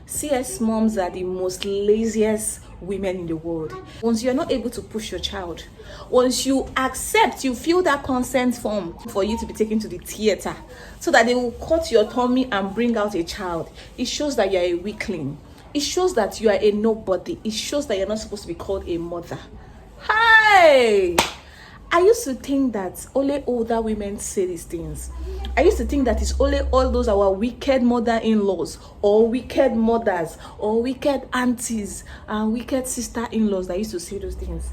CS moms are the most laziest women in the world. Once you're not able to push your child, once you accept, you fill that consent form for you to be taken to the theater so that they will cut your tummy and bring out a child, it shows that you're a weakling. It shows that you are a nobody. It shows that you're not supposed to be called a mother. Hi! I used to think that only older women say these things. I used to think that it's only all those our wicked mother-in-laws or wicked mothers or wicked aunties and wicked sister-in-laws that used to say those things.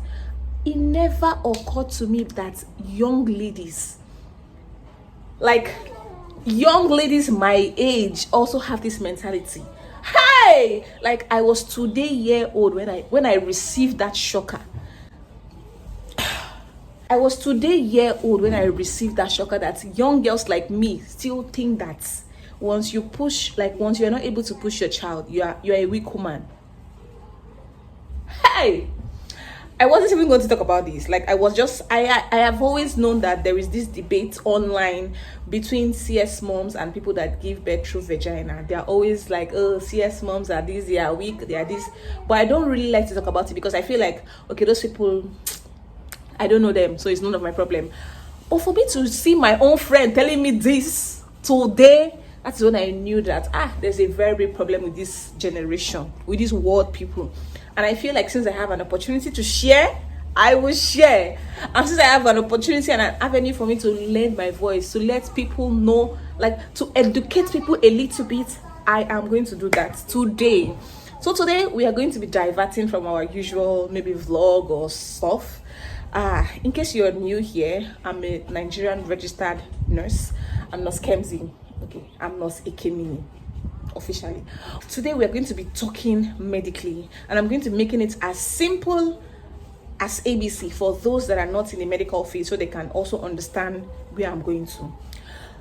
It never occurred to me that young ladies, like young ladies my age, also have this mentality. Hey! Like I was today year old when I received that shocker. I was today year old when I received that shocker that young girls like me still think that once you're not able to push your child, you're a weak woman. Hey, I wasn't even going to talk about this. Like I have always known that there is this debate online between CS moms and people that give birth through vagina. They are always like, oh, CS moms are this, they are weak, they are this. But I don't really like to talk about it because I feel like, okay, those people, I don't know them, so it's none of my problem. But for me to see my own friend telling me this today, that's when I knew that there's a very big problem with this generation, with these world people. And I feel like since I have an opportunity to share, I will share. And since I have an opportunity and an avenue for me to lend my voice, to let people know, like to educate people a little bit, I am going to do that today. So today we are going to be diverting from our usual maybe vlog or stuff. In case you're new here, I'm a Nigerian registered nurse. I'm Nurse Kemzi. Okay, I'm Nurse Ikemini, officially. Today we are going to be talking medically, and I'm going to be making it as simple as ABC for those that are not in the medical field, so they can also understand where I'm going to.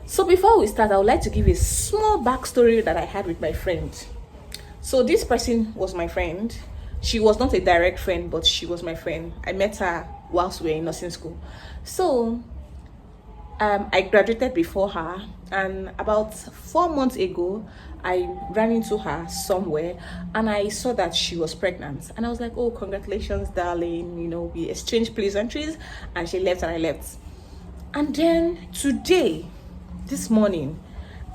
So before we start, I would like to give a small backstory that I had with my friend. So this person was my friend. She was not a direct friend, but she was my friend. I met her whilst we were in nursing school. So I graduated before her, and about 4 months ago I ran into her somewhere and I saw that she was pregnant, and I was like, oh, congratulations darling, you know, we exchanged pleasantries, and she left and I left. And then today, this morning,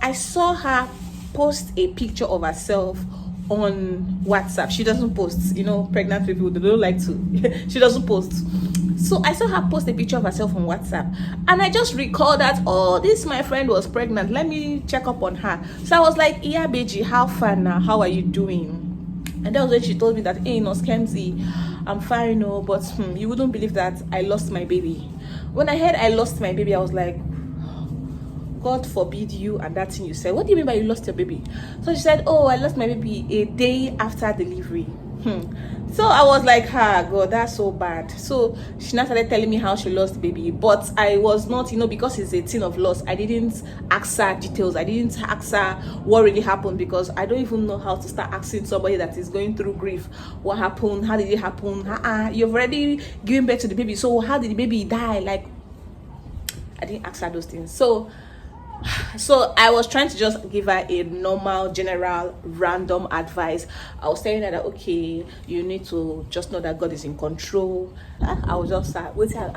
I saw her post a picture of herself on WhatsApp. She doesn't post, you know, pregnant people, they don't like to she doesn't post. So I saw her post a picture of herself on WhatsApp, and I just recalled that, oh, this my friend was pregnant, let me check up on her. So I was like, yeah, Beji, how far now, how are you doing? And that was when she told me that, hey, Nurse Kemzi, I'm fine, no, but you wouldn't believe that I lost my baby. When I heard I lost my baby, I was like, God forbid you and that thing you said. What do you mean by you lost your baby? So she said, oh, I lost my baby a day after delivery. So I was like, God, that's so bad. So she now started telling me how she lost the baby, but I was not, you know, because it's a thing of loss, I didn't ask her details. I didn't ask her what really happened, because I don't even know how to start asking somebody that is going through grief what happened, how did it happen. You've already given birth to the baby, so how did the baby die? Like, I didn't ask her those things. So I was trying to just give her a normal, general, random advice. I was telling her that, okay, you need to just know that God is in control. I was just I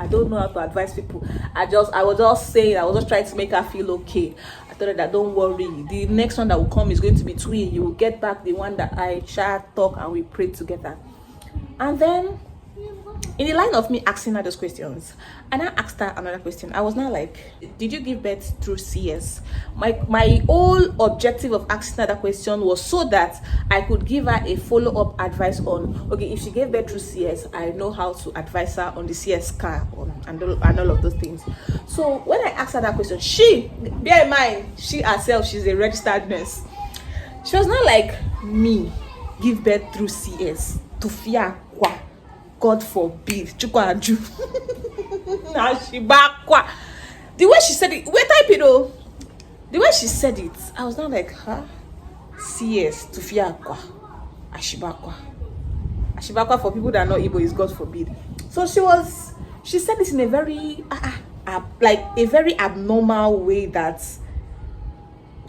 don't know how to advise people. I was just saying, I was just trying to make her feel okay. I told her that, don't worry, the next one that will come is going to be twin. You will get back the one that I chat, talk, and we prayed together. And then, in the line of me asking her those questions, and I asked her another question. I was now like, did you give birth through CS? My whole objective of asking her that question was so that I could give her a follow-up advice on, okay, if she gave birth through CS, I know how to advise her on the CS scar and all of those things. So when I asked her that question, bear in mind, she herself, she's a registered nurse. She was not like, me, give birth through CS, to fear kwa. God forbid. The way she said it, wait, type it though. The way she said it, I was not like, CS, to fear kwa. Ashibakwa. Ashibakwa, for people that are not Igbo, is God forbid. So she said this in a very, like a very abnormal way that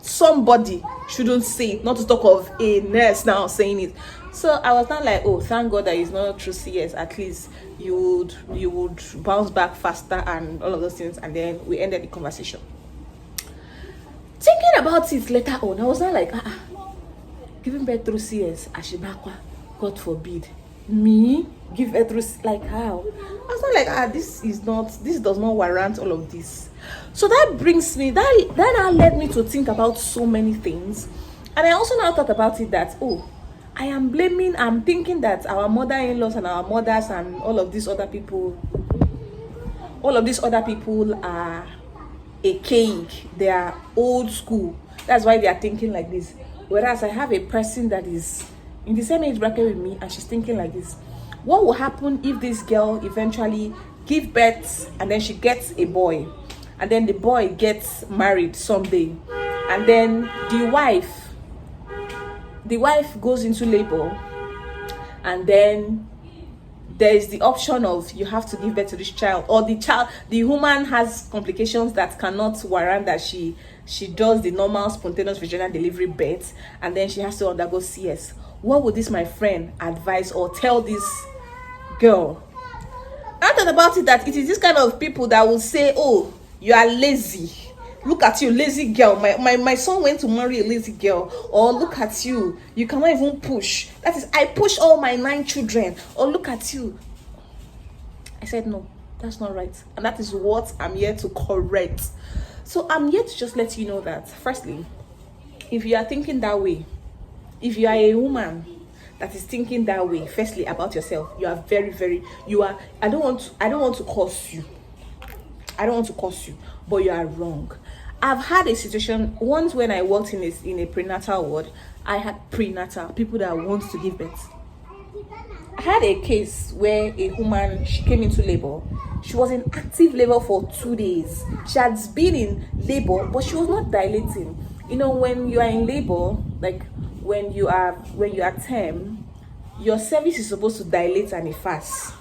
somebody shouldn't say it, not to talk of a nurse now saying it. So I was not like, oh, thank God that it's not through CS. At least you would bounce back faster and all of those things. And then we ended the conversation. Thinking about it later on, I was not like, giving birth through CS, Ashibakwa, God forbid. Me give birth through, like, how? I was not like, this does not warrant all of this. So that brings me, that now led me to think about so many things. And I also now thought about it that, I'm thinking that our mother-in-laws and our mothers and all of these other people are archaic. They are old school. That's why they are thinking like this. Whereas I have a person that is in the same age bracket with me and she's thinking like this. What will happen if this girl eventually gives birth and then she gets a boy, and then the boy gets married someday, and then the wife goes into labor, and then there is the option of you have to give birth to this child, or the woman has complications that cannot warrant that she does the normal spontaneous vaginal delivery birth, and then she has to undergo CS. What would this my friend advise or tell this girl? I thought about it that it is this kind of people that will say, oh, you are lazy. Look at you, lazy girl. My son went to marry a lazy girl. Or look at you, you cannot even push. That is, I push all my 9 children. Or look at you. I said, no, that's not right. And that is what I'm here to correct. So I'm here to just let you know that, firstly, if you are thinking that way, if you are a woman that is thinking that way, firstly, about yourself, you are very, very, I don't want to curse you. I don't want to curse you, but you are wrong. I've had a situation once when I worked in a prenatal ward. I had prenatal people that want to give birth. I had a case where a woman, she came into labor. She was in active labor for 2 days. She had been in labor, but she was not dilating. You know, when you are in labor, like when you are term, your cervix is supposed to dilate and it fast.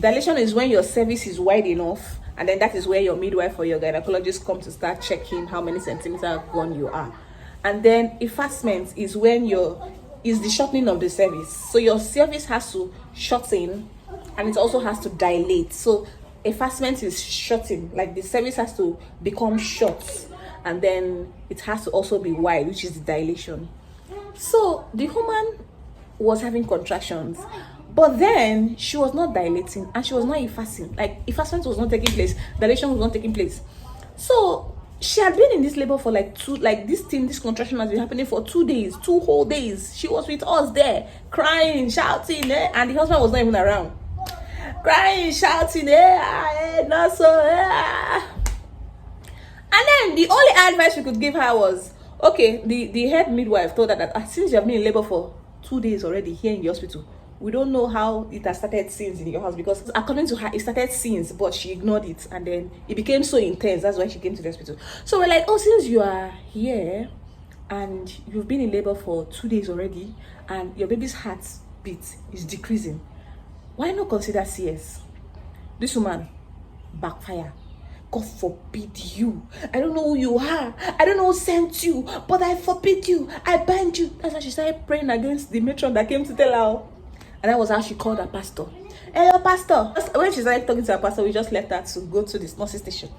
Dilation is when your cervix is wide enough, and then that is where your midwife or your gynecologist come to start checking how many centimeters gone you are. And then effacement is when is the shortening of the cervix. So your cervix has to shorten and it also has to dilate. So effacement is shortening, like the cervix has to become short, and then it has to also be wide, which is the dilation. So the woman was having contractions, but then she was not dilating and she was not effacing. Like, effacement was not taking place, dilation was not taking place. So she had been in this labor for this contraction has been happening for 2 days, 2 whole days. She was with us there, crying, shouting, and the husband was not even around. Crying, shouting, not so, And then the only advice we could give her was, okay, the head midwife told her that since you have been in labor for 2 days already here in the hospital, we don't know how it has started since in your house, because according to her, it started since, but she ignored it, and then it became so intense. That's why she came to the hospital. So we're like, oh, since you are here and you've been in labor for 2 days already, and your baby's heartbeat is decreasing, why not consider CS? This woman backfire. God forbid you. I don't know who you are. I don't know who sent you, but I forbid you. I bind you. That's how she started praying against the matron that came to tell her. And that was how she called her pastor. Hello, pastor. When she started talking to her pastor, we just left her to go to this nursing station.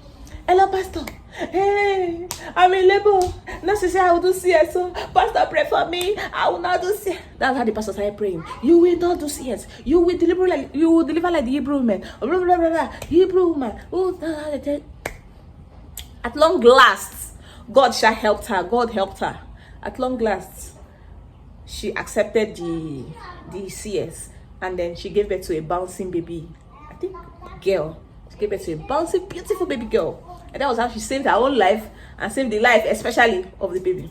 Hello, pastor. Hey, I'm in labor. Nurse say I will do CS. So, pastor, pray for me. I will not do CS. That's how the pastor started praying. You will not do CS. You will deliver like the Hebrew woman. Blah, blah, blah, blah. Hebrew woman. At long last, God shall help her. God helped her. At long last, she accepted the CS, and then she gave birth to a bouncing baby. I think girl. She gave birth to a bouncing, beautiful baby girl. And that was how she saved her own life and saved the life, especially of the baby.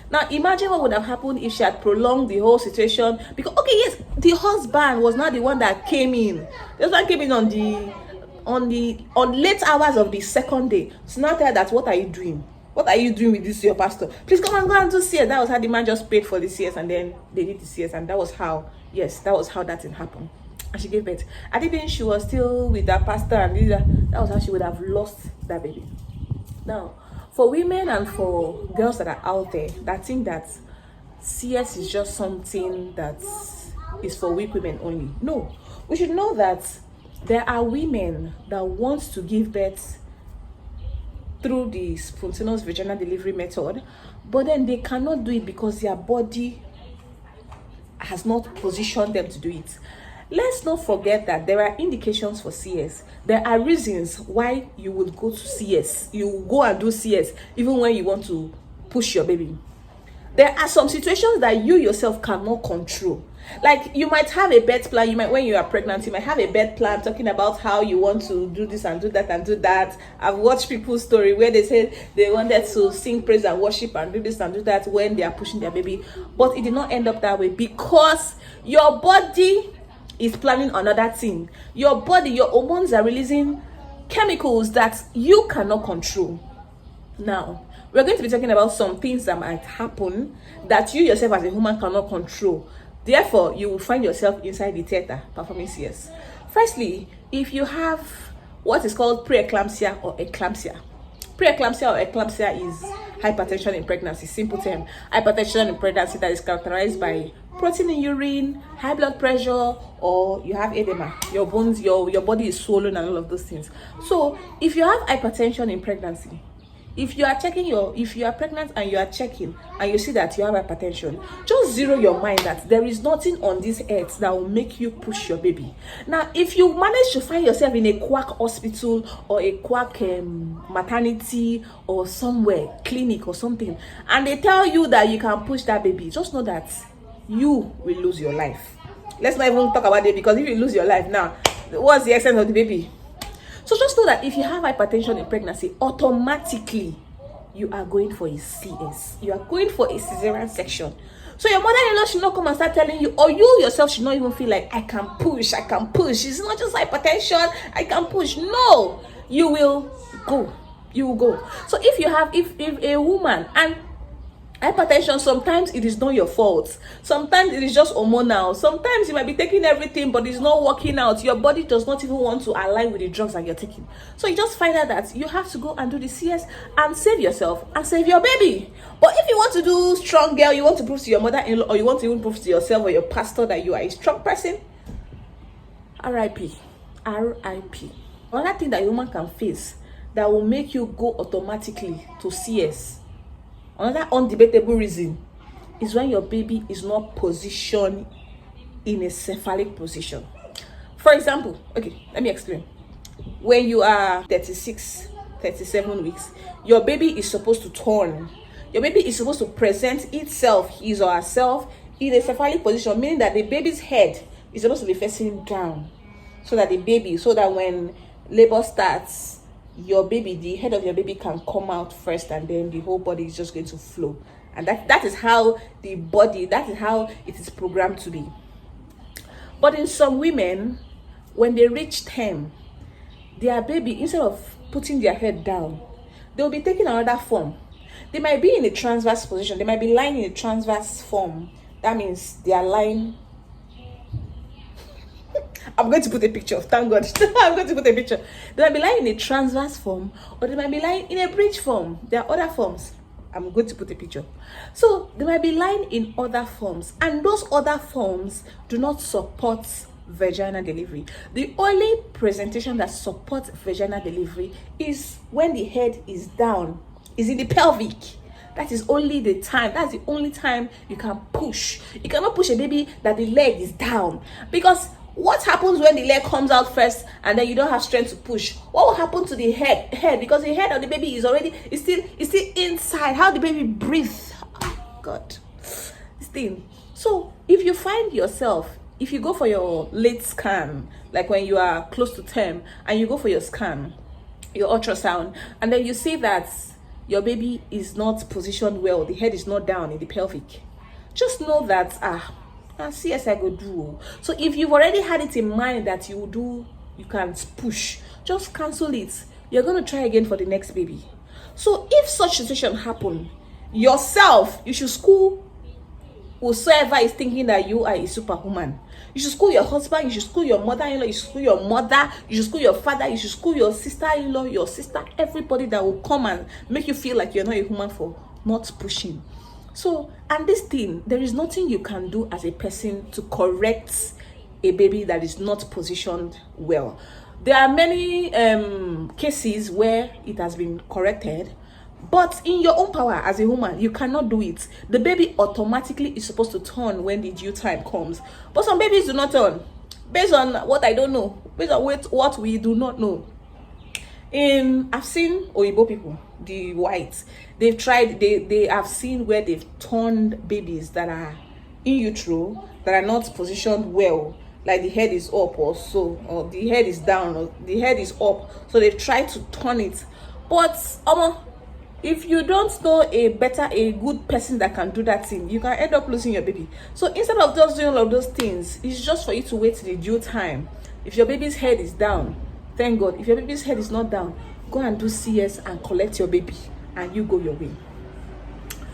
Now, imagine what would have happened if she had prolonged the whole situation. Because, okay, yes, the husband was not the one that came in. The husband came in on late hours of the second day. So now tell her that, what are you doing? What are you doing with this, your pastor? Please come and go and do CS. That was how the man just paid for the CS, and then they did the CS. And that was how that thing happened. And she gave birth. I think she was still with that pastor, and that was how she would have lost that baby. Now, For women and for girls that are out there that think that CS is just something that is for weak women only. No, we should know that there are women that want to give birth through the spontaneous vaginal delivery method, but then they cannot do it because their body has not positioned them to do it. Let's not forget that there are indications for CS. There are reasons why you will go to CS. You will go and do CS even when you want to push your baby. There are some situations that you yourself cannot control. Like you might have a birth plan. You might, when you are pregnant, you might have a birth plan talking about how you want to do this and do that and do that. I've watched people's story where they said they wanted to sing praise and worship and do this and do that when they are pushing their baby, but it did not end up that way because your body is planning another thing. Your body, your hormones are releasing chemicals that you cannot control. Now, we're going to be talking about some things that might happen that you yourself as a woman cannot control. Therefore, you will find yourself inside the theater performing CS. Firstly, if you have what is called preeclampsia or eclampsia. Preeclampsia or eclampsia is hypertension in pregnancy, simple term. Hypertension in pregnancy that is characterized by protein in urine, high blood pressure, or you have edema. Your bones, your body is swollen and all of those things. So, if you have hypertension in pregnancy, if you are pregnant and you are checking and you see that you have hypertension, just zero your mind that there is nothing on this earth that will make you push your baby. Now, if you manage to find yourself in a quack hospital or a quack maternity or somewhere, clinic or something, and they tell you that you can push that baby, just know that you will lose your life. Let's not even talk about it, because if you lose your life now, what's the extent of the baby? So just know that if you have hypertension in pregnancy, automatically you are going for a CS. You are going for a cesarean section. So your mother-in-law should not come and start telling you, or you yourself should not even feel like, I can push. It's not just hypertension, I can push. No, you will go. You will go. So if a woman, and hypertension, sometimes it is not your fault. Sometimes it is just hormonal. Sometimes you might be taking everything, but it's not working out. Your body does not even want to align with the drugs that you're taking. So you just find out that you have to go and do the CS and save yourself and save your baby. But if you want to do strong girl, you want to prove to your mother-in-law, or you want to even prove to yourself or your pastor that you are a strong person, RIP. RIP. Another thing that a woman can face that will make you go automatically to CS, another undebatable reason, is when your baby is not positioned in a cephalic position. For example, okay, let me explain. When you are 36, 37 weeks, your baby is supposed to turn. Your baby is supposed to present itself, his or herself, in a cephalic position, meaning that the baby's head is supposed to be facing down, so that when labor starts, the head of your baby can come out first, and then the whole body is just going to flow. And that is how it is programmed to be. But in some women, when they reach term, their baby, instead of putting their head down, they'll be taking another form. They might be in a transverse position. They might be lying in a transverse form. That means they are lying. I'm going to put a picture. Thank God. I'm going to put a picture. They might be lying in a transverse form, or they might be lying in a bridge form. There are other forms. I'm going to put a picture. So they might be lying in other forms, and those other forms do not support vaginal delivery. The only presentation that supports vaginal delivery is when the head is down, is in the pelvic. That is only the time. That's the only time you can push. You cannot push a baby that the leg is down, because what happens when the leg comes out first and then you don't have strength to push? What will happen to the head? Because the head of the baby is still inside. How the baby breathes? Oh, God, this thing. So if you find yourself, if you go for your late scan, like when you are close to term, and you go for your scan, your ultrasound, and then you see that your baby is not positioned well, the head is not down in the pelvic, just know that CS I go do. So if you've already had it in mind that you can push, just cancel it. You're going to try again for the next baby. So if such situation happen, yourself, you should school whosoever is thinking that you are a superwoman. You should school your husband, you should school your mother-in-law, you should school your mother, you should school your father, you should school your sister-in-law, your sister, everybody that will come and make you feel like you're not a woman for not pushing. So, and this thing, there is nothing you can do as a person to correct a baby that is not positioned well. There are many cases where it has been corrected, but in your own power as a woman, you cannot do it. The baby automatically is supposed to turn when the due time comes. But some babies do not turn. Based on what I don't know. Based on what we do not know. I've seen Oyibo people, the whites. They've tried, they have seen where they've turned babies that are in utero, that are not positioned well. Like the head is up or so, or the head is down, or the head is up. So they've tried to turn it. But if you don't know a good person that can do that thing, you can end up losing your baby. So instead of just doing all of those things, it's just for you to wait till the due time. If your baby's head is down, thank God. If your baby's head is not down, go and do CS and collect your baby, and you go your way.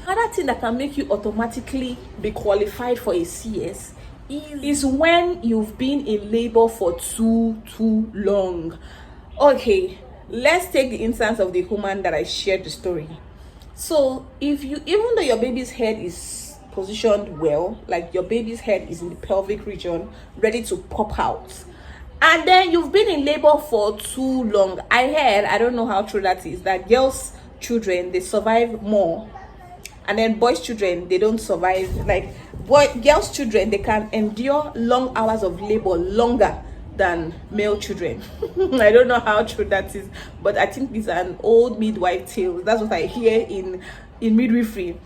Another thing that can make you automatically be qualified for a CS is when you've been in labor for too long. Okay, let's take the instance of the woman that I shared the story. So if you, even though your baby's head is positioned well, like your baby's head is in the pelvic region, ready to pop out, and then you've been in labor for too long, I heard, I don't know how true that is, that girls' children, they survive more, and then boys' children, they don't survive. Like girls' children, they can endure long hours of labor longer than male children. I don't know how true that is, but I think it's an old midwife tale. That's what I hear in midwifery,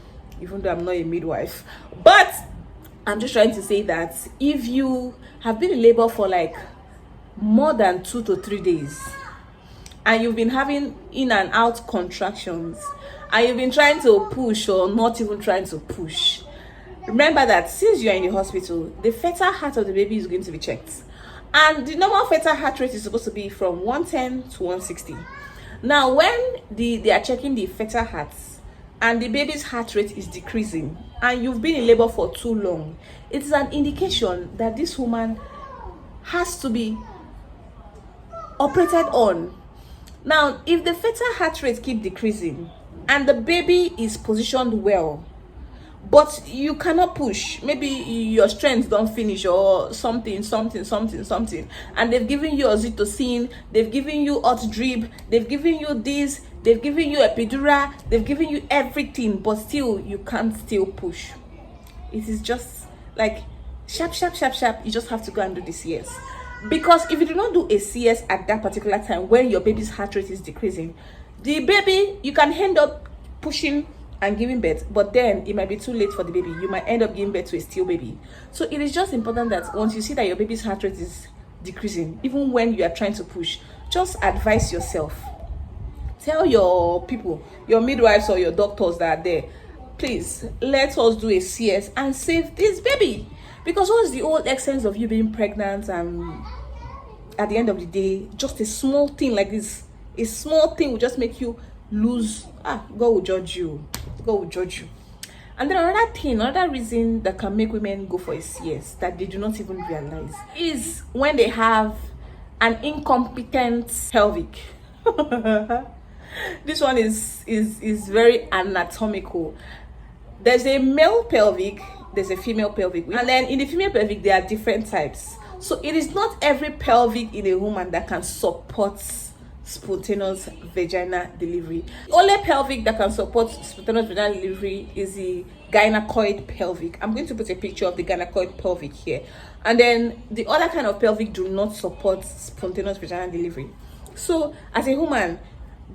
even though I'm not a midwife. But I'm just trying to say that if you have been in labor for like more than 2 to 3 days, and you've been having in and out contractions, and you've been trying to push or not even trying to push, remember that since you're in the hospital, the fetal heart of the baby is going to be checked. And the normal fetal heart rate is supposed to be from 110 to 160. Now, when they are checking the fetal heart and the baby's heart rate is decreasing, and you've been in labor for too long, it is an indication that this woman has to be operated on. Now, if the fetal heart rate keep decreasing and the baby is positioned well, but you cannot push, maybe your strength don't finish or something, and they've given you oxytocin, they've given you hot drip, they've given you this, they've given you epidural, they've given you everything, but still you can't still push. It is just like sharp, you just have to go and do the CS. Because if you do not do a CS at that particular time when your baby's heart rate is decreasing, the baby, you can end up pushing and giving birth, but then it might be too late for the baby. You might end up giving birth to a still baby. So it is just important that once you see that your baby's heart rate is decreasing, even when you are trying to push, just advise yourself. Tell your people, your midwives or your doctors that are there, please let us do a CS and save this baby. Because what's the whole essence of you being pregnant, and at the end of the day, just a small thing like this, a small thing will just make you lose. God will judge you. God will judge you. And then another reason that can make women go for a CS that they do not even realize is when they have an incompetent pelvic. This one is very anatomical. There's a male pelvic, there's a female pelvic, and then in the female pelvic there are different types. So it is not every pelvic in a woman that can support spontaneous vaginal delivery. The only pelvic that can support spontaneous vaginal delivery is the gynecoid pelvic. I'm going to put a picture of the gynecoid pelvic here. And then the other kind of pelvic do not support spontaneous vaginal delivery. So as a woman,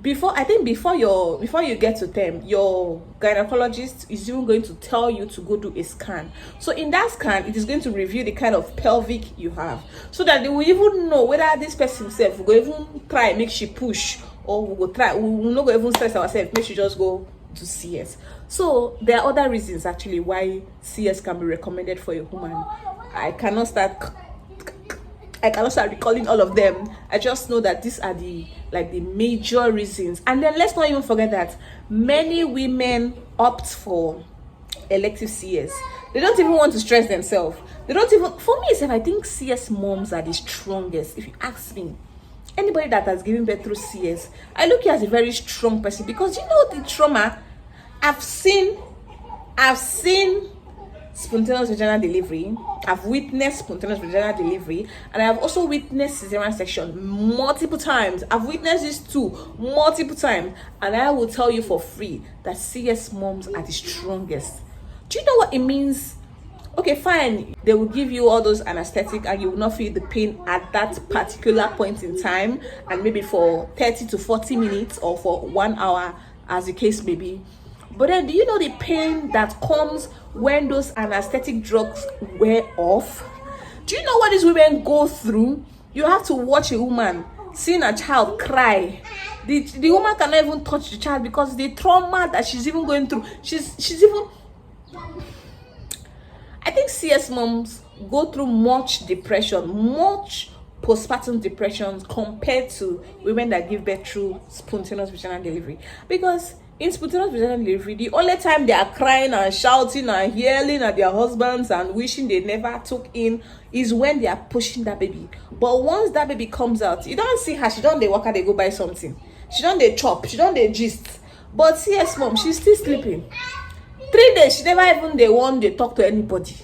before you get to term, your gynecologist is even going to tell you to go do a scan. So in that scan, it is going to review the kind of pelvic you have, so that they will even know whether this person himself will go even try make she push, or we will not go even stress ourselves, make she just go to CS. So there are other reasons actually why CS can be recommended for a woman. I cannot start recalling all of them. I just know that these are the major reasons. And then let's not even forget that many women opt for elective CS. They don't even want to stress themselves. They don't even, for me, I think CS moms are the strongest. If you ask me, anybody that has given birth through CS, I look at as a very strong person, because you know the trauma. I've seen spontaneous vaginal delivery. I've witnessed spontaneous vaginal delivery, and I have also witnessed cesarean section multiple times. I've witnessed this too multiple times, and I will tell you for free that CS moms are the strongest. Do you know what it means? Okay, fine, they will give you all those anesthetic and you will not feel the pain at that particular point in time, and maybe for 30 to 40 minutes or for 1 hour, as the case may be. But then, do you know the pain that comes when those anesthetic drugs wear off? Do you know what these women go through? You have to watch a woman seeing a child cry. The woman cannot even touch the child because the trauma that she's even going through. She's even, I think CS moms go through much depression, much postpartum depression compared to women that give birth through spontaneous vaginal delivery. Because in spontaneous vaginal delivery, the only time they are crying and shouting and yelling at their husbands and wishing they never took in is when they are pushing that baby. But once that baby comes out, you don't see her. She don't they walk out, they go buy something. She don't they chop. She don't they gist. But CS mom, she's still sleeping. 3 days, she never even they want they talk to anybody.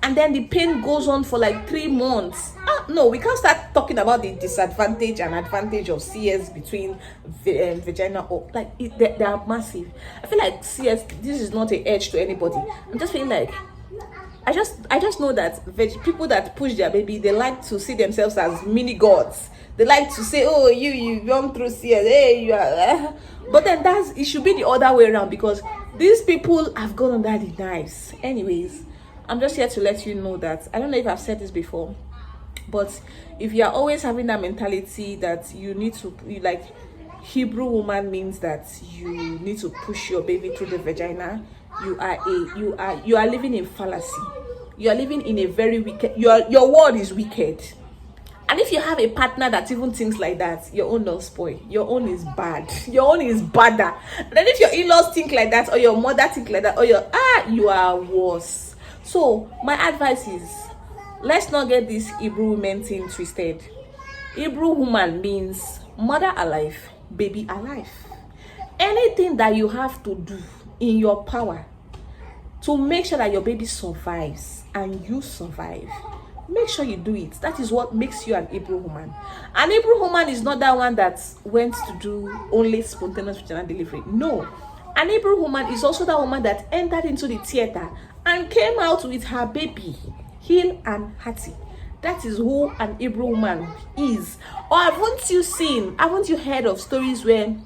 And then the pain goes on for like 3 months. No, we can't start talking about the disadvantage and advantage of CS between vagina or like they are massive. I feel like CS, this is not an edge to anybody. I'm just feeling like I just know that people that push their baby, they like to see themselves as mini gods. They like to say, oh, you gone through CS, hey, you are. But then it should be the other way around, because these people have gone under the knives. Anyways, I'm just here to let you know that, I don't know if I've said this before, but if you're always having that mentality that you need to, like, Hebrew woman means that you need to push your baby through the vagina, you are living in fallacy. You are living in a very wicked, your world is wicked. And if you have a partner that even thinks like that, your own don't spoil. Your own is bad. Your own is badder. And then if your in-laws think like that, or your mother think like that, or you are worse. So my advice is, let's not get this Hebrew woman thing twisted. Hebrew woman means mother alive, baby alive. Anything that you have to do in your power to make sure that your baby survives and you survive, make sure you do it. That is what makes you an Hebrew woman. An Hebrew woman is not that one that went to do only spontaneous vaginal delivery. No. An Hebrew woman is also that woman that entered into the theater and came out with her baby, heel and hearty. That is who an Hebrew woman is. Or haven't you heard of stories where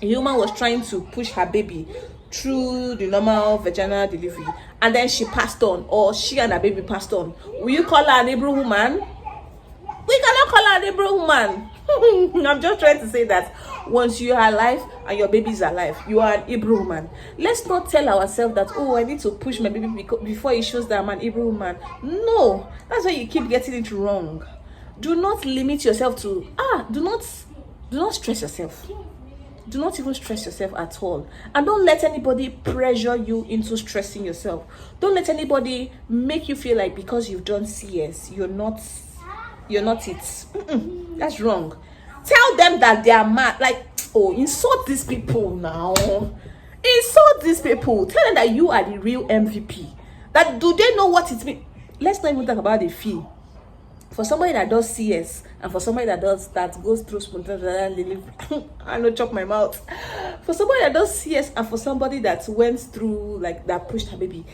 a woman was trying to push her baby through the normal vaginal delivery and then she passed on, or she and her baby passed on? Will you call her an Hebrew woman? We cannot call her an Hebrew woman. I'm just trying to say that once you are alive and your baby is alive, you are an Hebrew woman. Let's not tell ourselves that, oh, I need to push my baby before it shows that I'm an Hebrew woman. No, that's why you keep getting it wrong. Do not limit yourself to do not stress yourself. Do not even stress yourself at all. And don't let anybody pressure you into stressing yourself. Don't let anybody make you feel like because you've done CS, you're not it. That's wrong. Tell them that they are mad. Like, oh, insult these people now. Insult these people. Tell them that you are the real MVP. That do they know what it means? Let's not even talk about the fee. For somebody that does CS and for somebody that goes through spontaneous delivery, I know, chop my mouth. For somebody that does CS and for somebody that went through, like, that pushed her baby,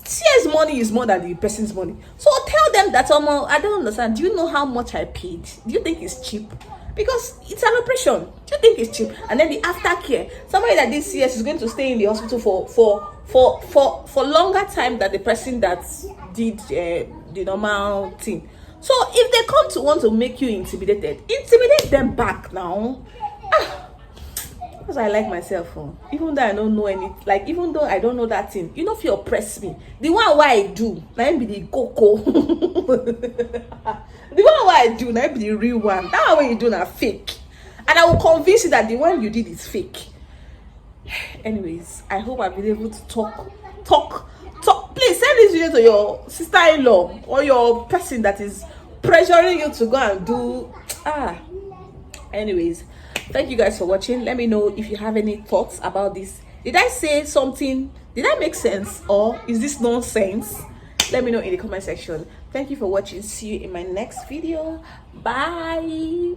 CS money is more than the person's money. So tell them that, I don't understand. Do you know how much I paid? Do you think it's cheap? Because it's an operation. Do you think it's cheap? And then the aftercare, somebody that did CS is going to stay in the hospital for longer time than the person that did the normal thing. So if they come to want to make you intimidate them back now. Because I like myself, even though I don't know any, like, even though I don't know that thing, you know, if you oppress me, the one why I do, now be the coco. The one why I do, now be the real one. That one you do now fake, and I will convince you that the one you did is fake. Anyways, I hope I've been able to talk please send this video to your sister-in-law or your person that is pressuring you to go and do. Anyways, thank you guys for watching. Let me know if you have any thoughts about this. Did I say something? Did that make sense, or is this nonsense? Let me know in the comment section. Thank you for watching. See you in my next video. Bye.